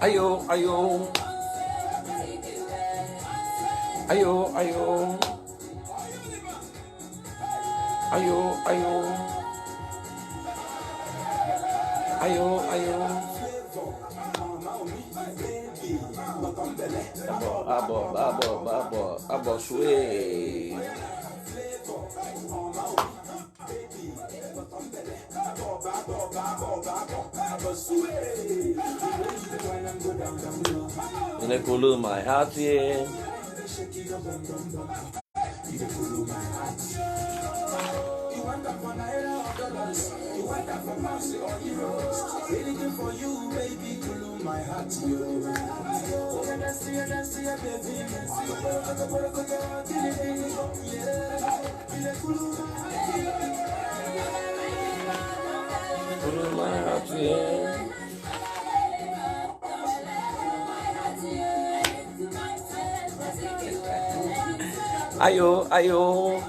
Ayo, ayo, ayo, ayo, ayo, ayo, ayo, ayo. Abo, sway. Inekulu my heart, yeah. Anything for you, baby, cool my heart, Ayo, ayo.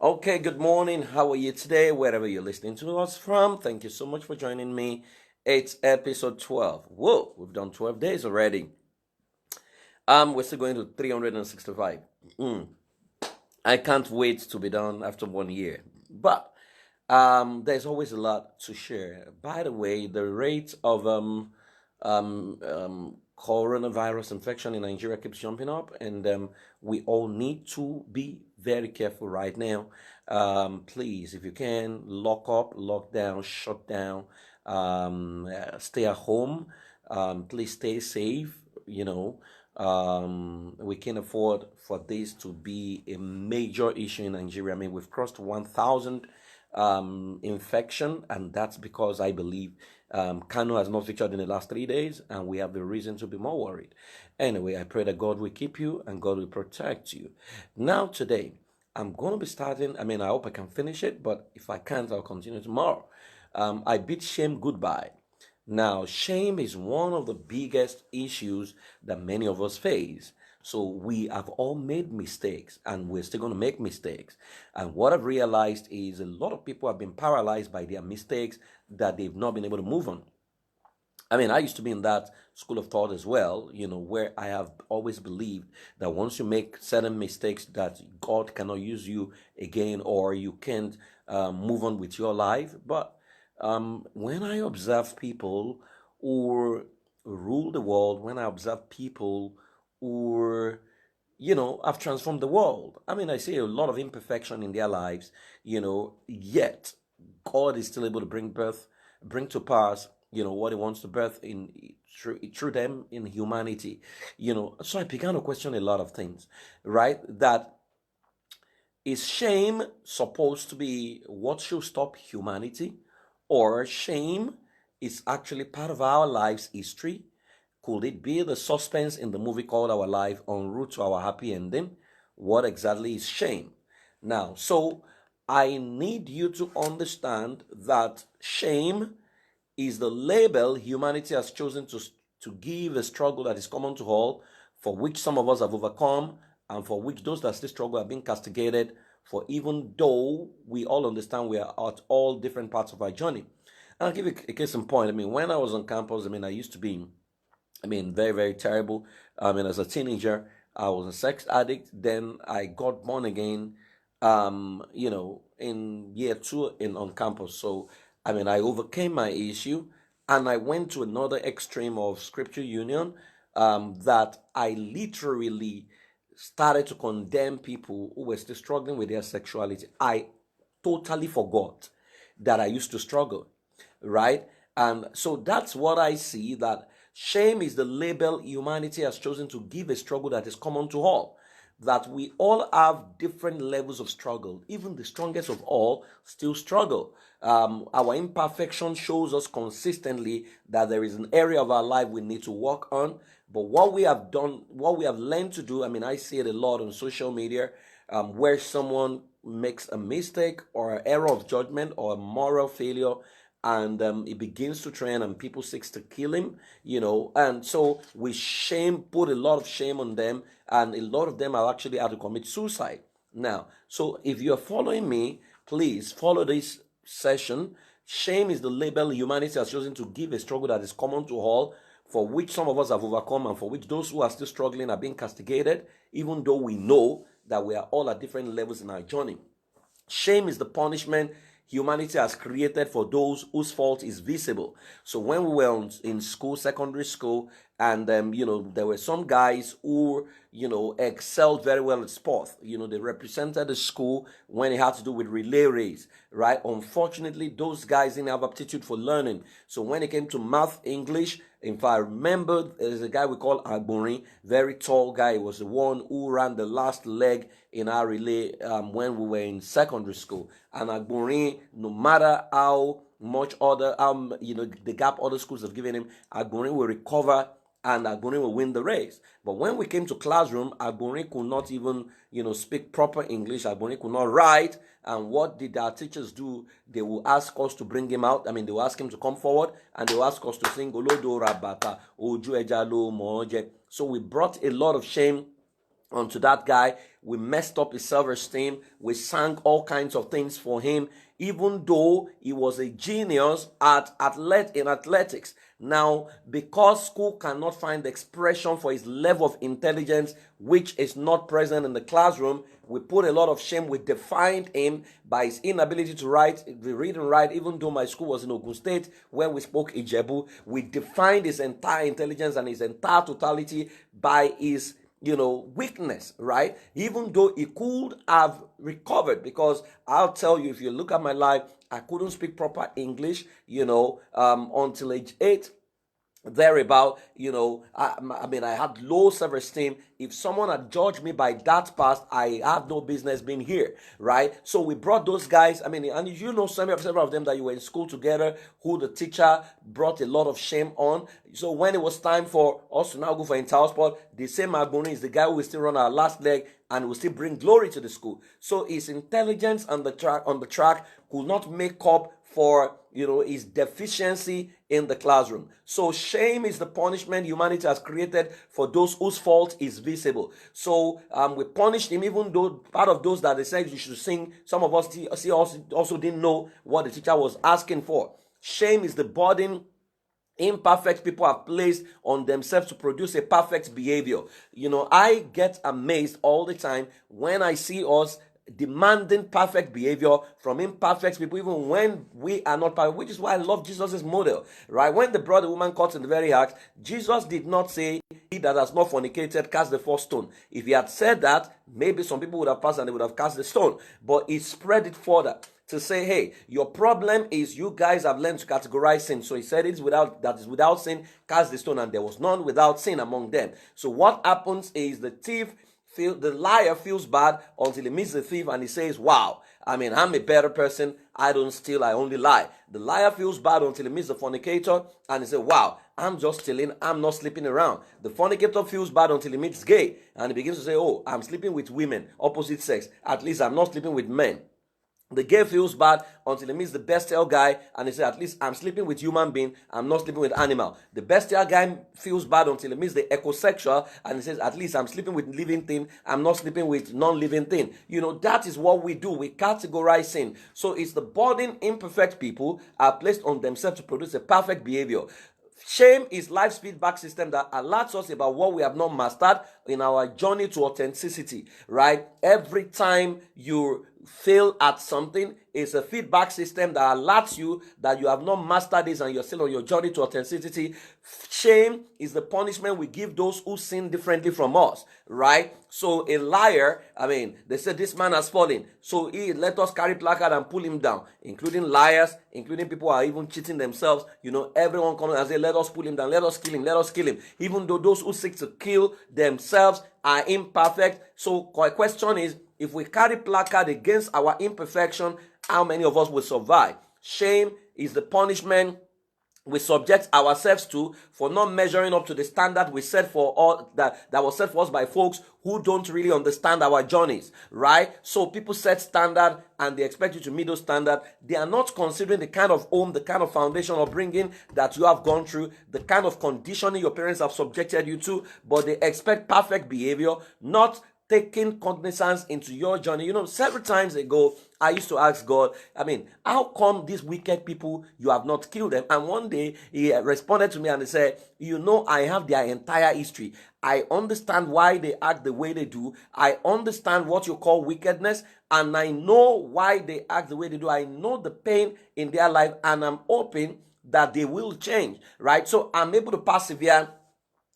Okay, good morning. How are you today? Wherever you're listening to us from, thank you so much for joining me. It's episode 12. Whoa, we've done 12 days already. We're still going to 365. I can't wait to be done after 1 year. But there's always a lot to share. By the way, the rate of coronavirus infection in Nigeria keeps jumping up, and we all need to be very careful right now. Please, if you can, lock up, lock down, shut down, stay at home. Please stay safe. We can't afford for this to be a major issue in Nigeria. I mean, we've crossed 1,000 infection, and that's because I believe Kano has not featured in the last 3 days, and we have the reason to be more worried. Anyway, I pray that God will keep you and God will protect you. Now, today, I'm going to be starting. I mean, I hope I can finish it, but if I can't, I'll continue tomorrow. I bid shame goodbye. Now, shame is one of the biggest issues that many of us face. So we have all made mistakes and we're still going to make mistakes. And what I've realized is a lot of people have been paralyzed by their mistakes that they've not been able to move on. I mean, I used to be in that school of thought as well, where I have always believed that once you make certain mistakes that God cannot use you again or you can't move on with your life. But when I observe people who rule the world, when I observe people who, have transformed the world, I mean, I see a lot of imperfection in their lives, yet God is still able to bring to pass, what He wants to birth in through them in humanity, So I began to question a lot of things, right? That is shame supposed to be what should stop humanity? Or shame is actually part of our life's history? Could it be the suspense in the movie called Our Life en route to our happy ending? What exactly is shame? Now, so I need you to understand that shame is the label humanity has chosen to give a struggle that is common to all, for which some of us have overcome, and for which those that still struggle are being castigated for, even though we all understand we are at all different parts of our journey. And I'll give you a case in point. I mean, when I was on campus, I used to be, very, very terrible. As a teenager, I was a sex addict. Then I got born again, in year two on campus. So, I overcame my issue and I went to another extreme of scripture union, that I literally started to condemn people who were still struggling with their sexuality. I totally forgot that I used to struggle, right? And so that's what I see, that shame is the label humanity has chosen to give a struggle that is common to all. That we all have different levels of struggle. Even the strongest of all still struggle. Our imperfection shows us consistently that there is an area of our life we need to work on. But what we have done, what we have learned to do, I see it a lot on social media, where someone makes a mistake or an error of judgment or a moral failure, and it begins to trend and people seek to kill him, and so we put a lot of shame on them, and a lot of them are actually had to commit suicide. Now, so if you're following me, please follow this session. Shame is the label humanity has chosen to give a struggle that is common to all, for which some of us have overcome and for which those who are still struggling are being castigated, even though we know that we are all at different levels in our journey. Shame is the punishment humanity has created for those whose fault is visible. So when we were in school, secondary school, and there were some guys who excelled very well at sports. They represented the school when it had to do with relay race, right? Unfortunately, those guys didn't have aptitude for learning. So when it came to math, English, if I remember, there's a guy we call Agbori, very tall guy. He was the one who ran the last leg in our relay when we were in secondary school. And Agbori, no matter how much the gap other schools have given him, Agbori will recover and Agbori will win the race. But when we came to classroom, Agbori could not even, speak proper English. Agbori could not write. And what did our teachers do? They will ask us to bring him out. They will ask him to come forward, and they will ask us to sing Olodo Rabata, Oju Ejalo Moje. So we brought a lot of shame onto that guy. We messed up his self-esteem. We sang all kinds of things for him, even though he was a genius in athletics. Now, because school cannot find expression for his level of intelligence, which is not present in the classroom, we put a lot of shame. We defined him by his inability to read and write, even though my school was in Ogun State, where we spoke Ijebu. We defined his entire intelligence and his entire totality by his weakness, right? Even though he could have recovered, because I'll tell you, if you look at my life, I couldn't speak proper English, until age 8. Thereabout, I had low self-esteem. If someone had judged me by that past, I have no business being here, right? So we brought those guys, and several of them that you were in school together, who the teacher brought a lot of shame on. So when it was time for us to now go for inter sport, the same Agboni is the guy who will still run our last leg and will still bring glory to the school. So his intelligence on the track could not make up for his deficiency in the classroom. So shame is the punishment humanity has created for those whose fault is visible. So we punished him, even though part of those that they said you should sing, some of us also didn't know what the teacher was asking for. Shame is the burden imperfect people have placed on themselves to produce a perfect behavior. I get amazed all the time when I see us demanding perfect behavior from imperfect people, even when we are not perfect, which is why I love Jesus' model, right? When they brought the woman caught in the very act, Jesus did not say, "He that has not fornicated, cast the first stone." If he had said that, maybe some people would have passed and they would have cast the stone. But he spread it further to say, hey, your problem is you guys have learned to categorize sin. So he said that is without sin, cast the stone, and there was none without sin among them. So what happens is the liar feels bad until he meets the thief and he says, wow, I'm a better person. I don't steal, I only lie. The liar feels bad until he meets the fornicator and he says, wow, I'm just stealing, I'm not sleeping around. The fornicator feels bad until he meets gay and he begins to say, oh, I'm sleeping with women, opposite sex. At least I'm not sleeping with men. The gay feels bad until he meets the bestial guy and he says, at least I'm sleeping with human being, I'm not sleeping with animal. The bestial guy feels bad until he meets the ecosexual and he says, at least I'm sleeping with living thing, I'm not sleeping with non-living thing. That is what we do. We categorize sin. So it's the burden imperfect people are placed on themselves to produce a perfect behavior. Shame is life's feedback system that alerts us about what we have not mastered in our journey to authenticity, right? Every time you fail at something, it's a feedback system that alerts you that you have not mastered this and you're still on your journey to authenticity. Shame is the punishment we give those who sin differently from us, right? So a liar, they said this man has fallen, so let us carry placard and pull him down, including liars, including people who are even cheating themselves. Everyone comes and say, let us pull him down, let us kill him, let us kill him, even though those who seek to kill themselves are imperfect. So the question is, if we carry placard against our imperfection, how many of us will survive? Shame is the punishment we subject ourselves to for not measuring up to the standard we set for all that was set for us by folks who don't really understand our journeys, right? So people set standard and they expect you to meet those standards. They are not considering the kind of home, the kind of foundation or bringing that you have gone through, the kind of conditioning your parents have subjected you to, but they expect perfect behavior, not taking cognizance into your journey. Several times ago, I used to ask God, how come these wicked people, you have not killed them? And one day he responded to me and he said, I have their entire history. I understand why they act the way they do. I understand what you call wickedness, and I know why they act the way they do. I know the pain in their life, and I'm hoping that they will change, right? So I'm able to persevere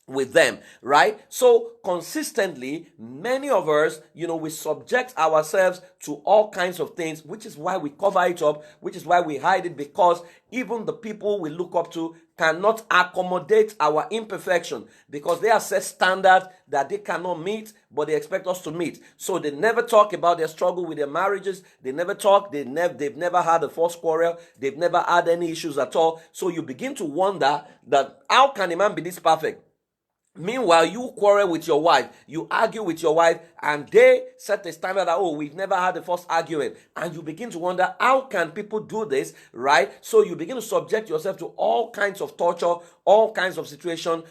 with them, right? So consistently, many of us, we subject ourselves to all kinds of things, which is why we cover it up, which is why we hide it, because even the people we look up to cannot accommodate our imperfection, because they have set standards that they cannot meet, but they expect us to meet. So they never talk about their struggle with their marriages. They never talk. They've never had a first quarrel. They've never had any issues at all. So you begin to wonder that how can a man be this perfect? Meanwhile, you quarrel with your wife, you argue with your wife, and they set a standard that, we've never had a first argument. And you begin to wonder, how can people do this, right? So you begin to subject yourself to all kinds of torture, all kinds of situations,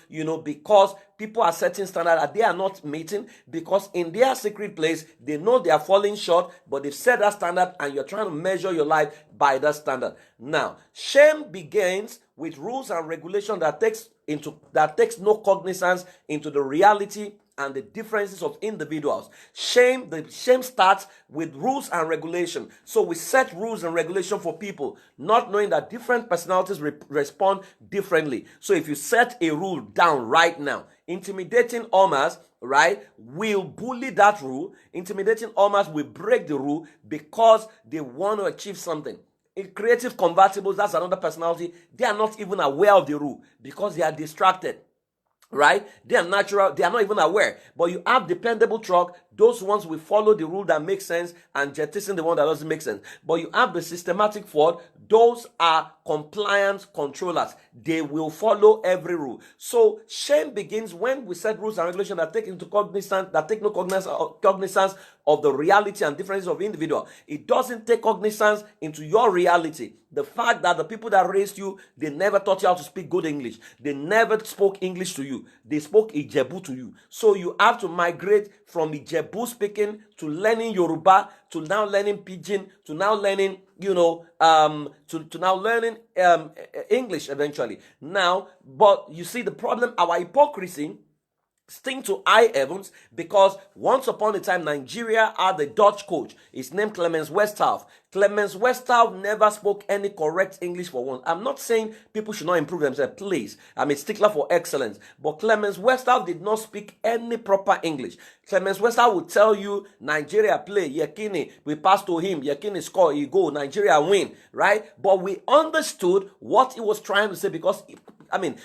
because people are setting standards that they are not meeting, because in their secret place, they know they are falling short, but they've set that standard, and you're trying to measure your life by that standard. Now, shame begins with rules and regulation that takes no cognizance into the reality and the differences of individuals. Shame starts with rules and regulation. So we set rules and regulation for people, not knowing that different personalities respond differently. So if you set a rule down right now, intimidating Omas, right, will bully that rule. Intimidating Omas will break the rule because they want to achieve something. In creative convertibles, that's another personality. They are not even aware of the rule because they are distracted, right? They are natural. They are not even aware. But you have dependable truck. Those ones will follow the rule that makes sense and jettison the one that doesn't make sense. But you have the systematic fraud. Those are compliance controllers. They will follow every rule. So shame begins when we set rules and regulations that take no cognizance of the reality and differences of individual. It doesn't take cognizance into your reality. The fact that the people that raised you, they never taught you how to speak good English. They never spoke English to you. They spoke Ijebu to you. So you have to migrate from Ijebu speaking to learning Yoruba, to now learning Pidgin, to now learning, to now learning English eventually. Now, but you see the problem, our hypocrisy sting to high heavens, because once upon a time Nigeria had a Dutch coach. His name Clemens Westhoff. Clemens Westhoff never spoke any correct English for once. I'm not saying people should not improve themselves, please. I'm a stickler for excellence. But Clemens Westhoff did not speak any proper English. Clemens Westhoff would tell you, Nigeria play, Yekini, we pass to him, Yekini score, he go, Nigeria win, right? But we understood what he was trying to say, because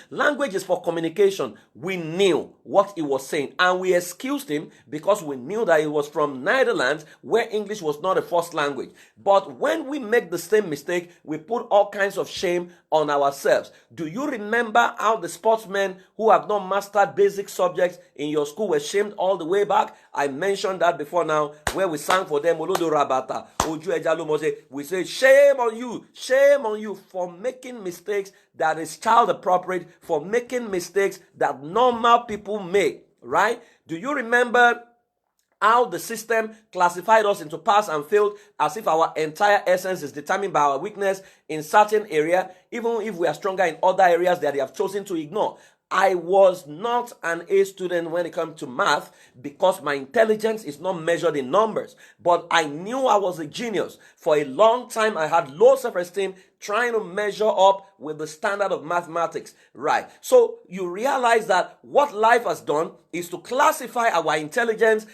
language is for communication. We knew what he was saying, and we excused him because we knew that he was from Netherlands, where English was not a first language. But when we make the same mistake, we put all kinds of shame on ourselves. Do you remember how the sportsmen who have not mastered basic subjects in your school were shamed all the way back? I mentioned that before now, where we sang for them, Olodo Rabata, Oju Ejalo Mose. We say, shame on you for making mistakes that is child appropriate, for making mistakes that normal people make, right? Do you remember how the system classified us into pass and failed, as if our entire essence is determined by our weakness in certain area, even if we are stronger in other areas that they have chosen to ignore? I was not an A student when it comes to math because my intelligence is not measured in numbers. But I knew I was a genius. For a long time, I had low self-esteem trying to measure up with the standard of mathematics. Right. So you realize that what life has done is to classify our intelligence,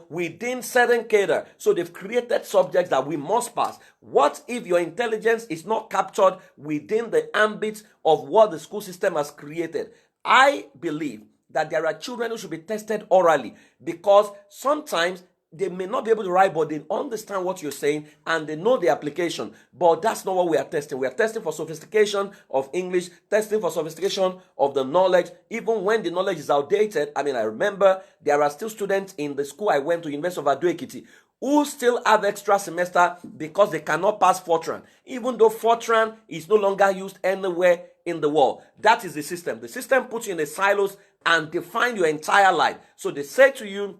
within certain cadre. So they've created subjects that we must pass. What if your intelligence is not captured within the ambit of what the school system has created? I believe that there are children who should be tested orally, because sometimes they may not be able to write, but they understand what you're saying and they know the application. But that's not what we are testing. We are testing for sophistication of English, testing for sophistication of the knowledge, even when the knowledge is outdated. I remember there are still students in the school I went to, University of Ado-Ekiti, who still have extra semester because they cannot pass Fortran, even though Fortran is no longer used anywhere in the world. That is the system. The system puts you in the silos and define your entire life. So they say to you,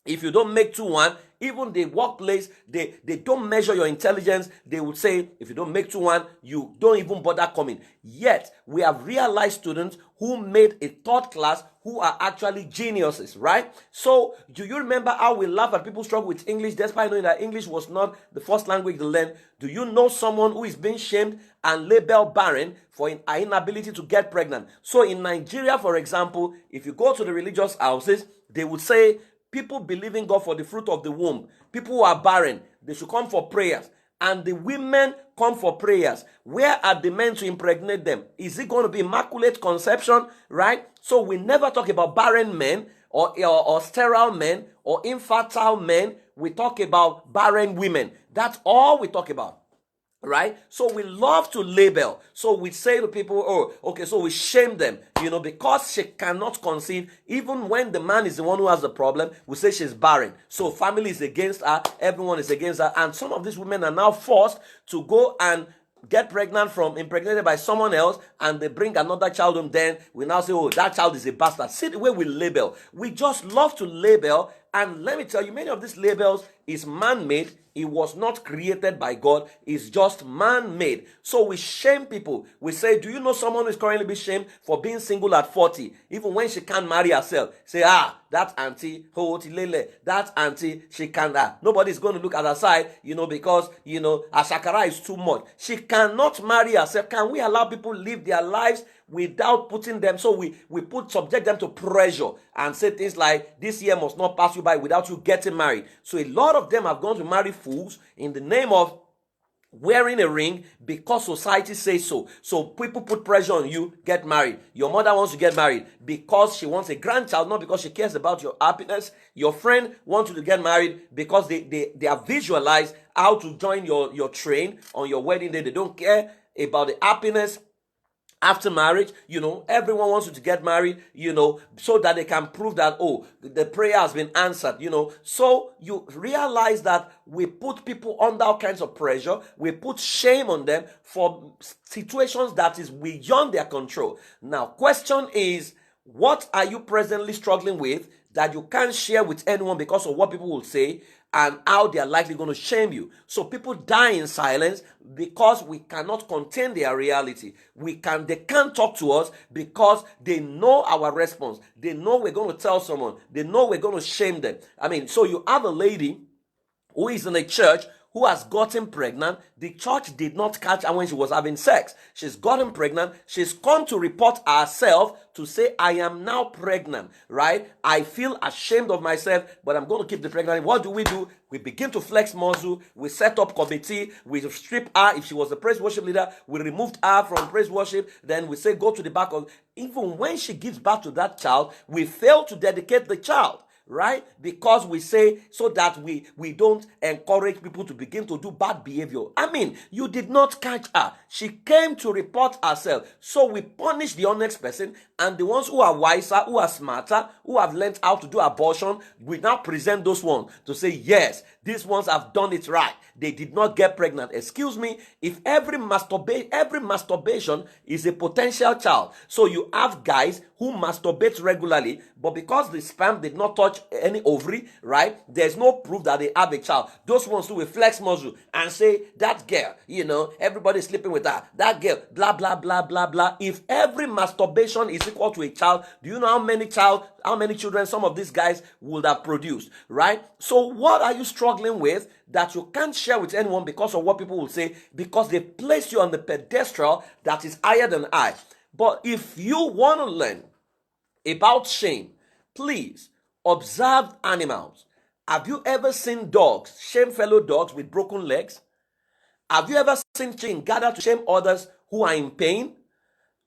if you don't make 2-1, even the workplace, they don't measure your intelligence. They would say, if you don't make 2-1, you don't even bother coming. Yet, we have realized students who made a third class who are actually geniuses, right? So, do you remember how we laugh at people struggle with English despite knowing that English was not the first language to learn? Do you know someone who is being shamed and labeled barren for an inability to get pregnant? So in Nigeria, for example, if you go to the religious houses, they would say people believe in God for the fruit of the womb. People who are barren, they should come for prayers. And the women come for prayers. Where are the men to impregnate them? Is it going to be immaculate conception, right? So we never talk about barren men or sterile men or infertile men. We talk about barren women. That's all we talk about. Right? So we love to label. So we say to people, oh, okay, so we shame them, because she cannot conceive. Even when the man is the one who has the problem, we say she's barren. So family is against her, everyone is against her. And some of these women are now forced to go and get impregnated by someone else, and they bring another child home. Then we now say, oh, that child is a bastard. See the way we label. We just love to label. And let me tell you, many of these labels is man-made. It was not created by God. It's just man-made. So we shame people. We say, do you know someone who is currently being shamed for being single at 40? Even when she can't marry herself. Say, that auntie, that auntie, she can't. Nobody's going to look at her side, because, her shakara is too much. She cannot marry herself. Can we allow people live their lives without putting them? So we subject them to pressure and say things like, this year must not pass you by without you getting married. So a lot of them have gone to marry fools in the name of wearing a ring because society says so. So people put pressure on you, get married. Your mother wants to get married because she wants a grandchild, not because she cares about your happiness. Your friend wants you to get married because they have visualized how to join your train on your wedding day. They don't care about the happiness after marriage. Everyone wants you to get married, so that they can prove that, oh, the prayer has been answered, So you realize that we put people under all kinds of pressure. We put shame on them for situations that is beyond their control. Now, question is, what are you presently struggling with that you can't share with anyone because of what people will say and how they are likely going to shame you? So people die in silence because we cannot contain their reality. They can't talk to us because they know our response. They know we're going to tell someone. They know we're going to shame them. So you have a lady who is in a church who has gotten pregnant. The church did not catch her when she was having sex. She's gotten pregnant. She's come to report herself to say, I am now pregnant, right? I feel ashamed of myself, but I'm going to keep the pregnancy. What do? We begin to flex muscle. We set up committee. We strip her. If she was a praise worship leader, we removed her from praise worship. Then we say, go to the back of. Even when she gives birth to that child, we fail to dedicate the child. Right? Because we say so that we don't encourage people to begin to do bad behavior. You did not catch her. She came to report herself. So we punish the honest person, and the ones who are wiser, who are smarter, who have learned how to do abortion, we now present those ones to say, yes, these ones have done it right. They did not get pregnant. Excuse me, if every masturbation is a potential child. So you have guys who masturbate regularly, but because the sperm did not touch any ovary, right, there's no proof that they have a child. Those ones who will flex muscle and say, that girl, everybody's sleeping with her. That girl, blah, blah, blah, blah, blah. If every masturbation is equal to a child, do you know how many children some of these guys would have produced, right? So what are you struggling with that you can't share with anyone because of what people will say, because they place you on the pedestal that is higher than I? But if you want to learn about shame, please observe animals. Have you ever seen dogs shame fellow dogs with broken legs? Have you ever seen children gather to shame others who are in pain?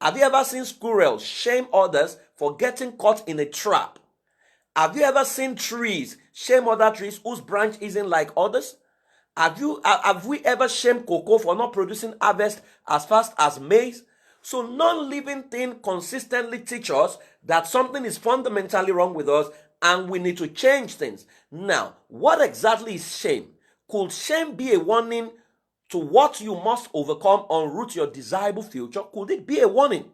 Have you ever seen squirrels shame others for getting caught in a trap? Have you ever seen trees shame other trees whose branch isn't like others? Have we ever shamed cocoa for not producing harvest as fast as maize? So non-living things consistently teach us that something is fundamentally wrong with us and we need to change things. Now, what exactly is shame? Could shame be a warning to what you must overcome en route to your desirable future? Could it be a warning?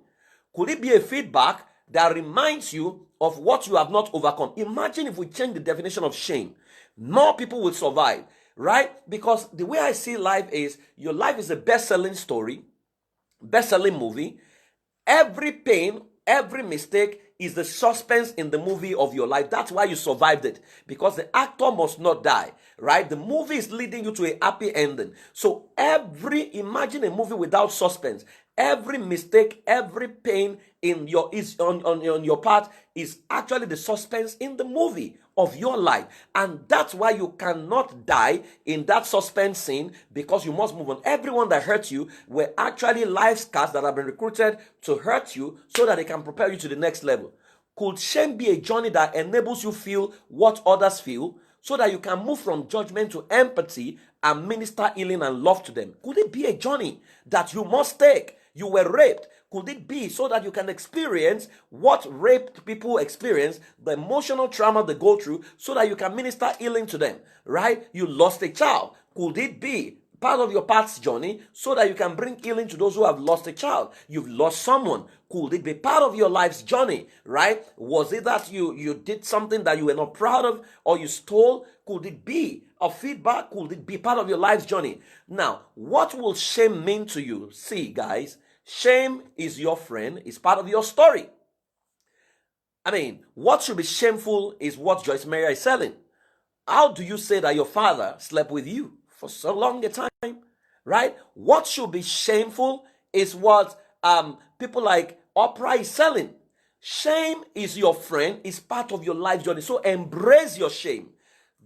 Could it be a feedback that reminds you of what you have not overcome? Imagine if we change the definition of shame more people will survive, right? Because the way I see life is, your life is a best-selling story, best-selling movie. Every pain, every mistake is the suspense in the movie of your life. That's why you survived it, because the actor must not die, right? The movie is leading you to a happy ending. So imagine a movie without suspense. Every mistake, every pain in your is on your part is actually the suspense in the movie of your life. And that's why you cannot die in that suspense scene, because you must move on. Everyone that hurt you were actually life scars that have been recruited to hurt you so that they can propel you to the next level. Could shame be a journey that enables you feel what others feel, so that you can move from judgment to empathy and minister healing and love to them? Could it be a journey that you must take? You were raped. Could it be so that you can experience what raped people experience, the emotional trauma they go through, so that you can minister healing to them, right? You lost a child. Could it be part of your path's journey so that you can bring healing to those who have lost a child? You've lost someone. Could it be part of your life's journey, right? Was it that you did something that you were not proud of, or you stole? Could it be a feedback? Could it be part of your life's journey? Now, what will shame mean to you? See, guys, shame is your friend, it's part of your story. I mean, what should be shameful is what Joyce Meyer is selling. How do you say that your father slept with you for so long a time, right? What should be shameful is what people like Oprah is selling. Shame is your friend, is part of your life journey. So embrace your shame.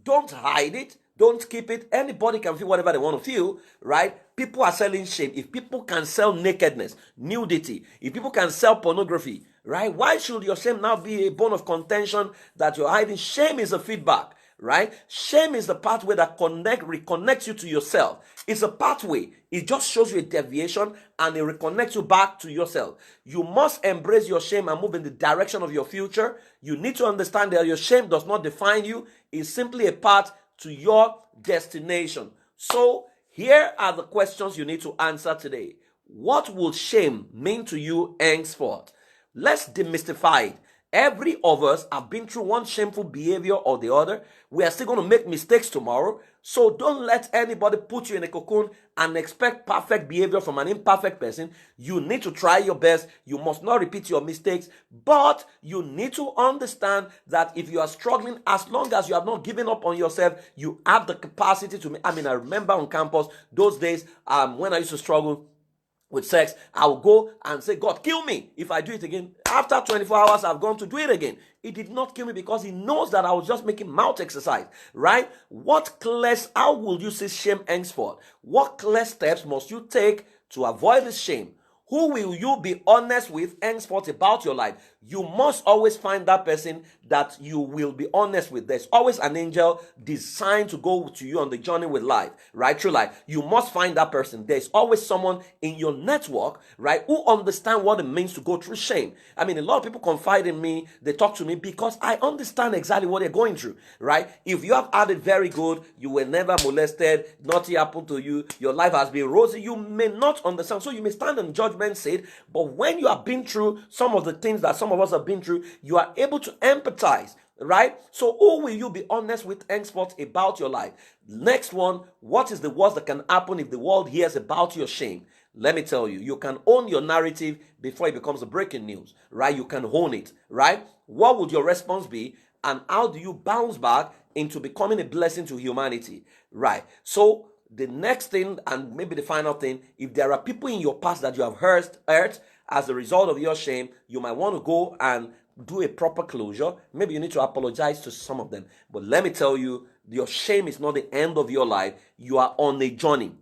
Don't hide it. Don't keep it. Anybody can feel whatever they want to feel, right? People are selling shame. If people can sell nakedness, nudity, if people can sell pornography, right? Why should your shame now be a bone of contention that you're hiding? Shame is a feedback, right? Shame is the pathway that reconnects you to yourself. It's a pathway. It just shows you a deviation and it reconnects you back to yourself. You must embrace your shame and move in the direction of your future. You need to understand that your shame does not define you. It's simply a path to your destination. So here are the questions you need to answer today. What will shame mean to you henceforth? Let's demystify it. Every of us have been through one shameful behavior or the other. We are still going to make mistakes tomorrow. So don't let anybody put you in a cocoon and expect perfect behavior from an imperfect person. You need to try your best. You must not repeat your mistakes. But you need to understand that if you are struggling, as long as you have not given up on yourself, you have the capacity to. I remember on campus, those days when I used to struggle with sex, I will go and say, God, kill me if I do it again. After 24 hours, I've gone to do it again. He did not kill me because he knows that I was just making mouth exercise, right? How will you see shame henceforth? What clear steps must you take to avoid this shame? Who will you be honest with henceforth about your life? You must always find that person that you will be honest with. There's always an angel designed to go to you on the journey with life, right? Through life. You must find that person. There's always someone in your network, right, who understand what it means to go through shame. A lot of people confide in me. They talk to me because I understand exactly what they're going through, right? If you have had it very good, you were never molested, nothing happened to you, your life has been rosy, you may not understand. So you may stand in judgment seat, but when you have been through some of the things that some of us have been through, you are able to empathize, right? So who will you be honest with henceforth about your life? Next one, what is the worst that can happen if the world hears about your shame? Let me tell you, you can own your narrative before it becomes a breaking news, right? You can own it, right? What would your response be? And how do you bounce back into becoming a blessing to humanity, right? So the next thing, and maybe the final thing, if there are people in your past that you have hurt as a result of your shame, you might want to go and do a proper closure. Maybe you need to apologize to some of them. But let me tell you, your shame is not the end of your life. You are on a journey,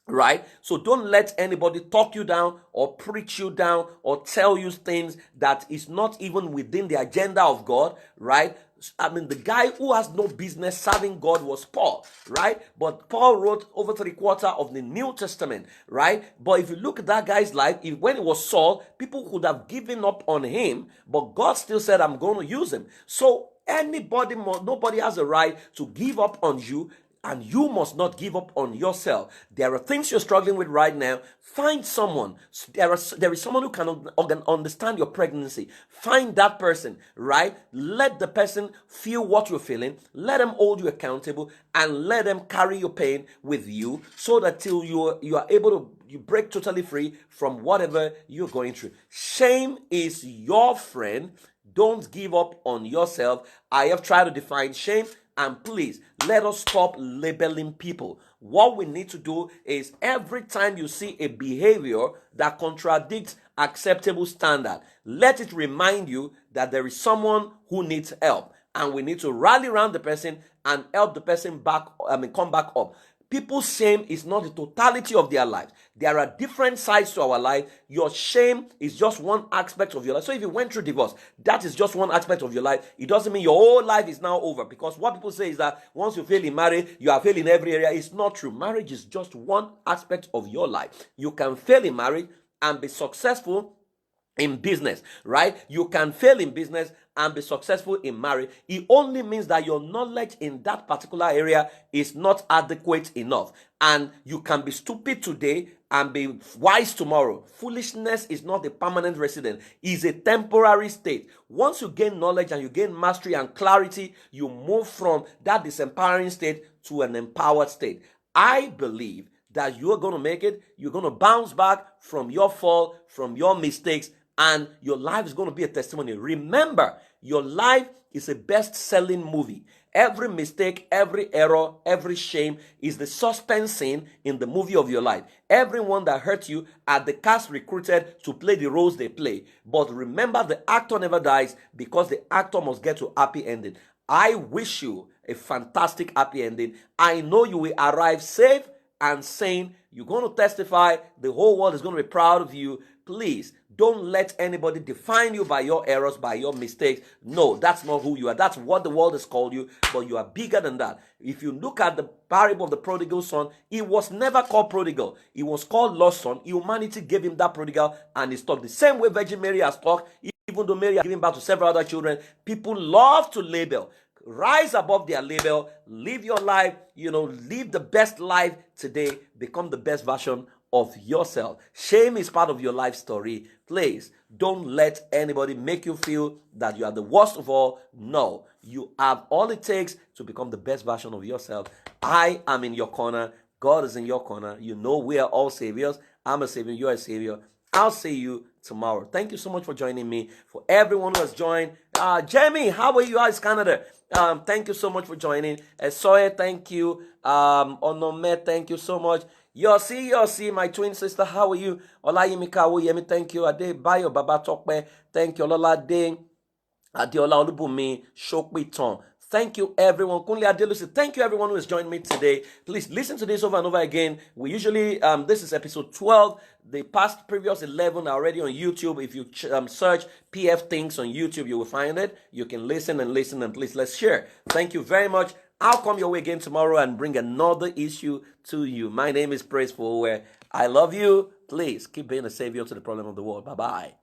right? So don't let anybody talk you down or preach you down or tell you things that is not even within the agenda of God, right? The guy who has no business serving God was Paul, right? But Paul wrote over 3/4 of the New Testament, right? But if you look at that guy's life, when it was Saul, people could have given up on him, but God still said, I'm going to use him. So nobody has a right to give up on you and you must not give up on yourself. There are things you're struggling with right now. Find someone. There is someone who can understand your pregnancy. Find that person, right? Let the person feel what you're feeling. Let them hold you accountable, and let them carry your pain with you, so that till you are able to you break totally free from whatever you're going through. Shame is your friend. Don't give up on yourself. I have tried to define shame, and please let us stop labeling people. What we need to do is, every time you see a behavior that contradicts acceptable standard, let it remind you that there is someone who needs help, and we need to rally around the person and help the person come back up. People's shame is not the totality of their lives. There are different sides to our life. Your shame is just one aspect of your life. So if you went through divorce, that is just one aspect of your life. It doesn't mean your whole life is now over, because what people say is that once you fail in marriage, you are failing in every area. It's not true. Marriage is just one aspect of your life. You can fail in marriage and be successful in business, right? You can fail in business and be successful in marriage. It only means that your knowledge in that particular area is not adequate enough, and you can be stupid today and be wise tomorrow. Foolishness is not a permanent resident. It's a temporary state. Once you gain knowledge and you gain mastery and clarity, you move from that disempowering state to an empowered state. I believe that you're going to make it. You're going to bounce back from your fall, from your mistakes, and your life is going to be a testimony. Remember, your life is a best-selling movie. Every mistake, every error, every shame is the suspense scene in the movie of your life. Everyone that hurt you are the cast recruited to play the roles they play. But remember, the actor never dies, because the actor must get to a happy ending. I wish you a fantastic happy ending. I know you will arrive safe and sane. You're going to testify. The whole world is going to be proud of you. Please don't let anybody define you by your errors, by your mistakes. No, that's not who you are. That's what the world has called you, but you are bigger than that. If you look at the parable of the prodigal son, he was never called prodigal. He was called lost son. Humanity gave him that prodigal, and he talked the same way Virgin Mary has talked. Even though Mary has given birth to several other children, people love to label. Rise above their label. Live your life. Live the best life today. Become the best version of yourself. Shame is part of your life story. Please don't let anybody make you feel that you are the worst of all. No, you have all it takes to become the best version of yourself. I am in your corner. God is in your corner. We are all saviors. I'm a savior. You're a savior. I'll see you tomorrow. Thank you so much for joining me. For everyone who has joined, Jamie, how are you? How's Canada? Thank you so much for joining. Soye, thank you. Onome, thank you so much. Yossi, my twin sister, how are you? Olayimika Woyemi, thank you. Ade Bayo Baba Tokpe, thank you. Olola De Adeola Olubumi Shokwiton. Thank you, everyone. Kunle Adelusi, thank you, everyone who has joined me today. Please listen to this over and over again. We usually, this is episode 12. The previous 11 are already on YouTube. If you search Pfthinks on YouTube, you will find it. You can listen, and please, let's share. Thank you very much. I'll come your way again tomorrow and bring another issue to you. My name is Praise for where I love you. Please keep being a savior to the problem of the world. Bye-bye.